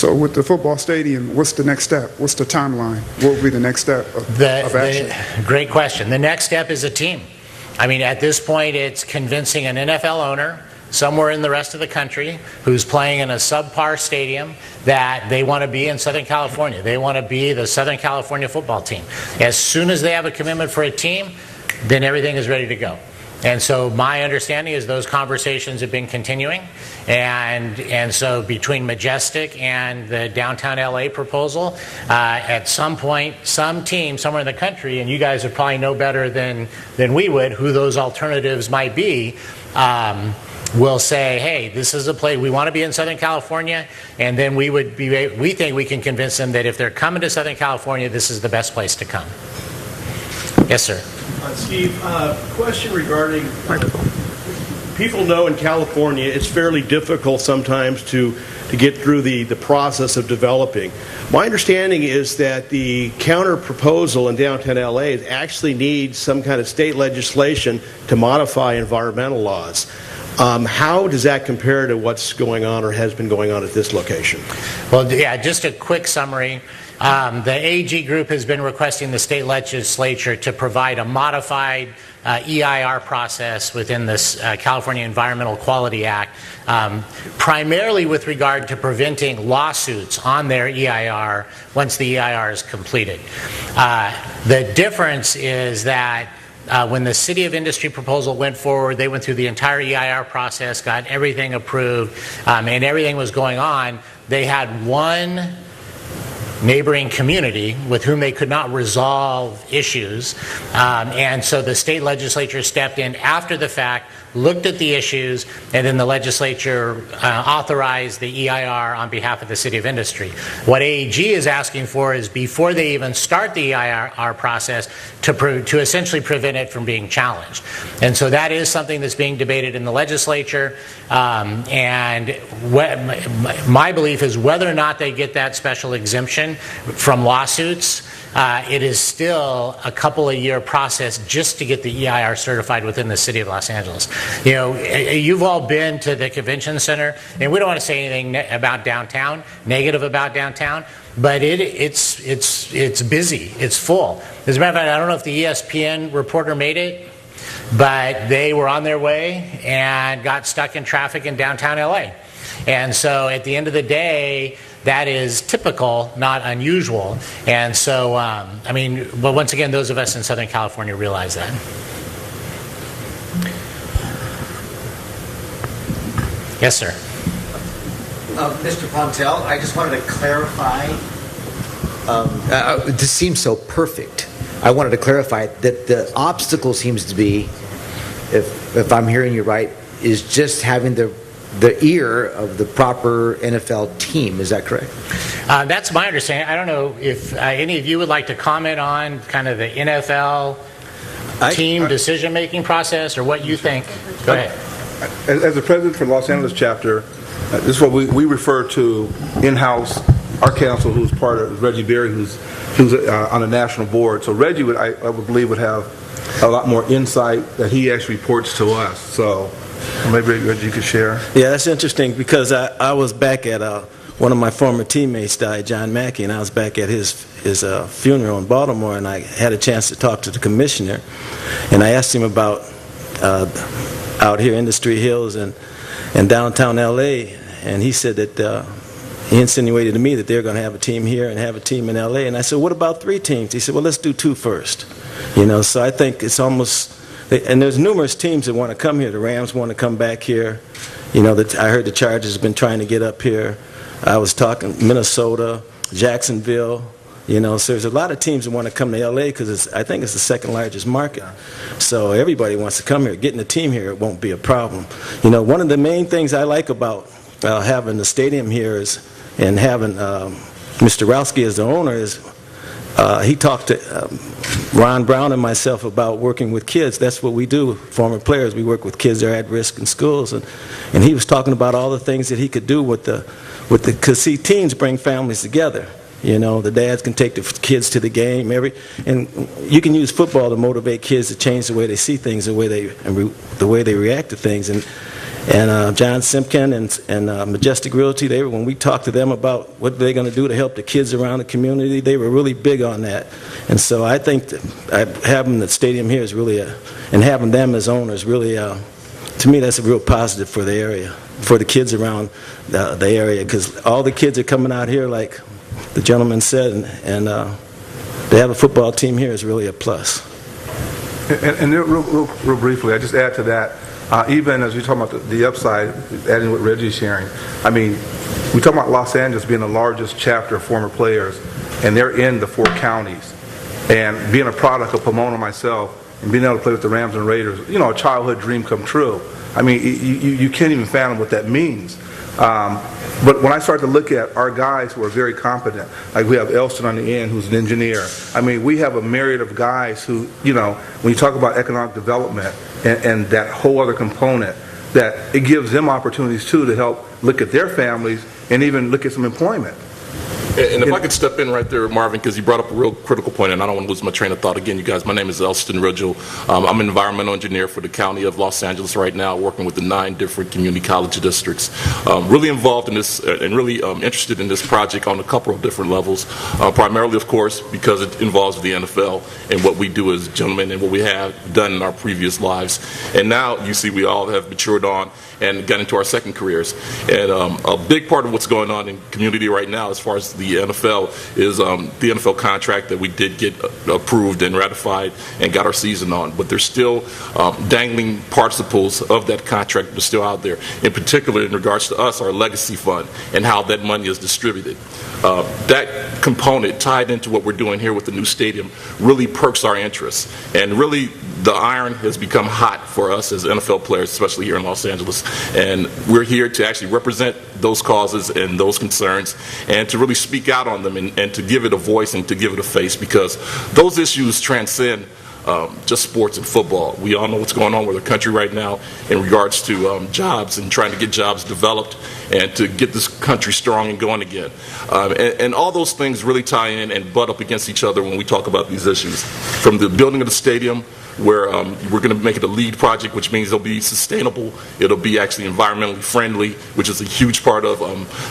So with the football stadium, what's the next step? What's the timeline? What will be the next step of action? Great question. The next step is a team. I mean, at this point, it's convincing an NFL owner somewhere in the rest of the country who's playing in a subpar stadium that they want to be in Southern California. They want to be the Southern California football team. As soon as they have a commitment for a team, then everything is ready to go. And so my understanding is those conversations have been continuing, and so between Majestic and the downtown LA proposal, at some point, some team somewhere in the country, and you guys would probably know better than we would who those alternatives might be, will say, hey, this is a place we want to be in Southern California, and then we think we can convince them that if they're coming to Southern California, this is the best place to come. Yes, sir. Steve, question regarding, people know in California it's fairly difficult sometimes to get through the process of developing. My understanding is that the counter proposal in downtown LA actually needs some kind of state legislation to modify environmental laws. How does that compare to what's going on or has been going on at this location? Well, yeah, just a quick summary. The AG group has been requesting the state legislature to provide a modified EIR process within this California Environmental Quality Act, primarily with regard to preventing lawsuits on their EIR once the EIR is completed. The difference is that when the City of Industry proposal went forward, they went through the entire EIR process, got everything approved, and everything was going on. They had one neighboring community with whom they could not resolve issues, and so the state legislature stepped in after the fact, looked at the issues, and then the legislature authorized the EIR on behalf of the City of Industry. What AEG is asking for is before they even start the EIR process to essentially prevent it from being challenged. And so that is something that's being debated in the legislature, and my belief is whether or not they get that special exemption from lawsuits, it is still a couple of year process just to get the EIR certified within the City of Los Angeles. You know, you've all been to the convention center, and we don't want to say anything about downtown, negative about downtown, but it's busy, it's full. As a matter of fact, I don't know if the ESPN reporter made it, but they were on their way and got stuck in traffic in downtown LA. And so at the end of the day, that is typical, not unusual. And so, I mean, but once again, those of us in Southern California realize that. Yes, sir. Mr. Pontel, I just wanted to clarify. This seems so perfect. I wanted to clarify that the obstacle seems to be, if I'm hearing you right, is just having the ear of the proper NFL team. Is that correct? That's my understanding. I don't know if any of you would like to comment on kind of the NFL team decision-making process or what you think. Go ahead. As the president for the Los Angeles chapter, this is what we refer to in-house, our counsel, who's part of Reggie Berry, who's on the national board. So Reggie, I would believe, would have a lot more insight that he actually reports to us. So maybe Reggie could share. Yeah, that's interesting because I was back at one of my former teammates died, John Mackey, and I was back at his funeral in Baltimore, and I had a chance to talk to the commissioner, and I asked him about out here Industry Hills and downtown LA, and he said that he insinuated to me that they're going to have a team here and have a team in LA, and I said, what about 3 teams? He said, well, let's do 2 first. You know, so I think it's almost, and there's numerous teams that want to come here. The Rams want to come back here. You know, I heard the Chargers have been trying to get up here. I was talking Minnesota, Jacksonville. You know, so there's a lot of teams that want to come to LA because I think it's the second largest market. So everybody wants to come here. Getting a team here, it won't be a problem. You know, one of the main things I like about having the stadium here is, and having Mr. Rowski as the owner is, he talked to Ron Brown and myself about working with kids. That's what we do, former players. We work with kids that are at risk in schools, and he was talking about all the things that he could do with the, because see, teams bring families together. You know, the dads can take the kids to the game, and you can use football to motivate kids to change the way they see things, the way they react to things, and And John Simpkin and Majestic Realty, when we talked to them about what they're going to do to help the kids around the community, they were really big on that. And so I think that having the stadium here is really, and having them as owners, really, to me, that's a real positive for the area, for the kids around the area, because all the kids are coming out here, like the gentleman said, and to have a football team here is really a plus. And real briefly, I just add to that, even as we talk about the upside, adding what Reggie's sharing, I mean, we talk about Los Angeles being the largest chapter of former players, and they're in the 4 counties. And being a product of Pomona myself, and being able to play with the Rams and Raiders, you know, a childhood dream come true. I mean, you can't even fathom what that means. But when I start to look at our guys who are very competent, like we have Elston on the end who's an engineer. I mean, we have a myriad of guys who, you know, when you talk about economic development and that whole other component, that it gives them opportunities too to help look at their families and even look at some employment. And if I could step in right there, Marvin, because you brought up a real critical point, and I don't want to lose my train of thought again, you guys. My name is Elston Ridgel. I'm an environmental engineer for the County of Los Angeles right now, working with the 9 different community college districts. Really involved in this and really interested in this project on a couple of different levels. Primarily, of course, because it involves the NFL and what we do as gentlemen and what we have done in our previous lives. And now, you see, we all have matured on and got into our second careers. And a big part of what's going on in community right now, as far as the NFL, is the NFL contract that we did get approved and ratified and got our season on. But there's still dangling participles of that contract that are still out there. In particular, in regards to us, our legacy fund and how that money is distributed. That component tied into what we're doing here with the new stadium really perks our interest. And really, the iron has become hot for us as NFL players, especially here in Los Angeles. And we're here to actually represent those causes and those concerns and to really speak out on them and to give it a voice and to give it a face, because those issues transcend just sports and football. We all know what's going on with our country right now in regards to jobs and trying to get jobs developed and to get this country strong and going again. And all those things really tie in and butt up against each other when we talk about these issues. From the building of the stadium, where we're going to make it a LEED project, which means it'll be sustainable, it'll be actually environmentally friendly, which is a huge part of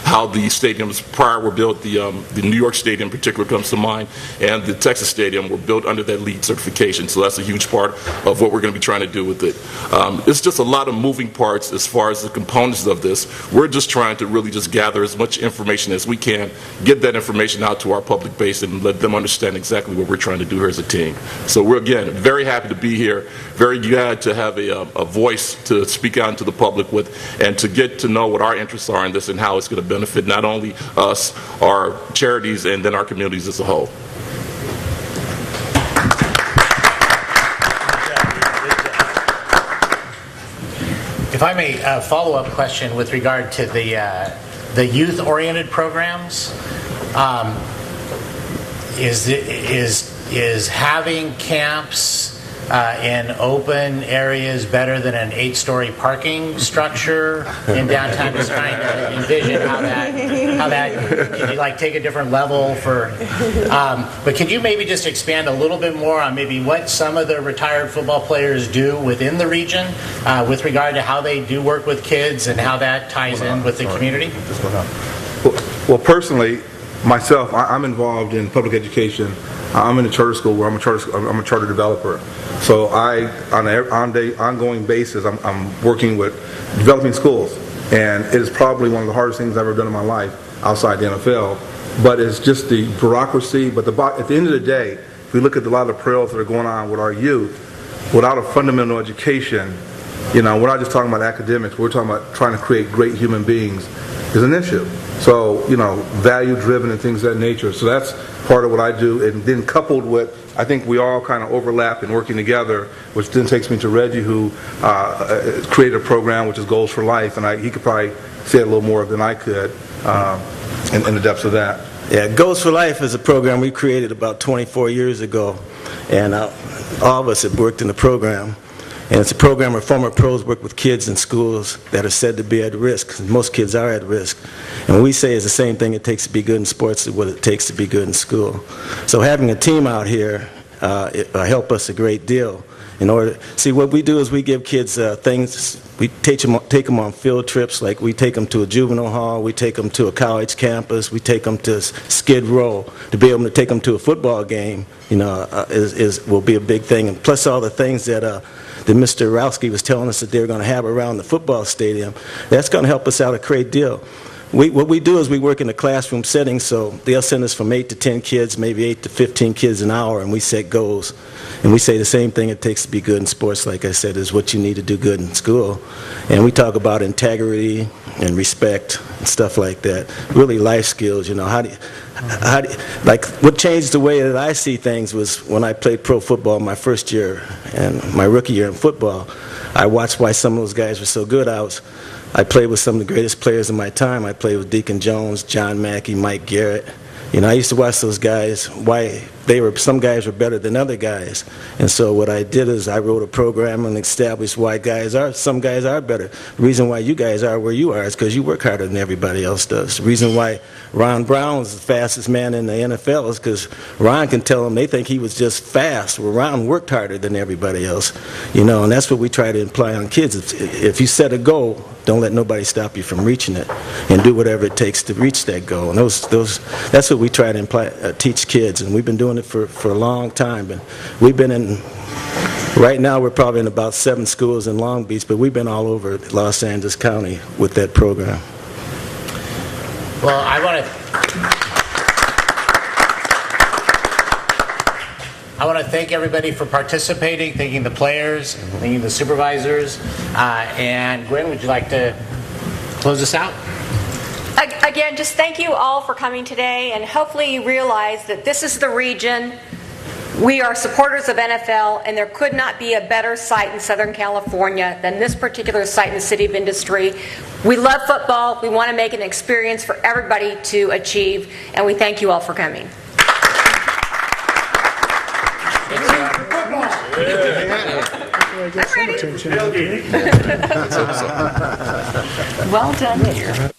how the stadiums prior were built. The New York Stadium in particular comes to mind, and the Texas Stadium were built under that LEED certification, so that's a huge part of what we're going to be trying to do with it. It's just a lot of moving parts as far as the components of this. We're just trying to really just gather as much information as we can, get that information out to our public base, and let them understand exactly what we're trying to do here as a team. So we're, again, very happy to be here, very glad to have a voice to speak out into the public with, and to get to know what our interests are in this and how it's going to benefit not only us, our charities, and then our communities as a whole. If I may, a follow-up question with regard to the youth-oriented programs. Is having camps in open areas better than an 8-story parking structure in downtown? Just trying to envision how that can you like take a different level for. But could you maybe just expand a little bit more on maybe what some of the retired football players do within the region with regard to how they do work with kids and how that ties in with the community? Well, personally, myself, I'm involved in public education. I'm in a charter school where I'm a charter developer. So on an ongoing basis, I'm working with developing schools. And it is probably one of the hardest things I've ever done in my life outside the NFL. But it's just the bureaucracy. But at the end of the day, if we look at a lot of the perils that are going on with our youth, without a fundamental education, you know, we're not just talking about academics, we're talking about trying to create great human beings, is an issue. So, you know, value-driven and things of that nature. So that's part of what I do. And then coupled with, I think we all kind of overlap in working together, which then takes me to Reggie, who created a program which is Goals for Life. And he could probably say it a little more than I could in the depths of that. Yeah, Goals for Life is a program we created about 24 years ago. And all of us have worked in the program. And it's a program where former pros work with kids in schools that are said to be at risk. Most kids are at risk. And what we say is the same thing it takes to be good in sports is what it takes to be good in school. So having a team out here help us a great deal. in order. See, what we do is we give kids things. We take them on field trips, like we take them to a juvenile hall, we take them to a college campus, we take them to Skid Row. To be able to take them to a football game, will be a big thing. And plus all the things that Mr. Rowski was telling us that they're going to have around the football stadium, that's going to help us out a great deal. What we do is we work in a classroom setting, so they'll send us from 8 to 10 kids, maybe 8 to 15 kids an hour, and we set goals. And we say the same thing it takes to be good in sports, like I said, is what you need to do good in school. And we talk about integrity and respect and stuff like that. Really life skills, like what changed the way that I see things was when I played pro football my first year and my rookie year in football. I watched why some of those guys were so good. I played with some of the greatest players of my time. I played with Deacon Jones, John Mackey, Mike Garrett. I used to watch those guys, why some guys were better than other guys. And so what I did is I wrote a program and established why some guys are better. The reason why you guys are where you are is because you work harder than everybody else does. The reason why Ron Brown is the fastest man in the NFL is because Ron can tell them they think he was just fast. Well, Ron worked harder than everybody else. And that's what we try to imply on kids. If you set a goal, don't let nobody stop you from reaching it, and do whatever it takes to reach that goal. And that's what we try to teach kids, and we've been doing it for a long time. And we've been right now we're probably in about 7 schools in Long Beach, but we've been all over Los Angeles County with that program. Well, I want to thank everybody for participating, thanking the players, thanking the supervisors. And Gwen, would you like to close us out? Again, just thank you all for coming today, and hopefully you realize that this is the region. We are supporters of NFL, and there could not be a better site in Southern California than this particular site in the City of Industry. We love football. We want to make an experience for everybody to achieve, and we thank you all for coming. I'm ready. Well done here.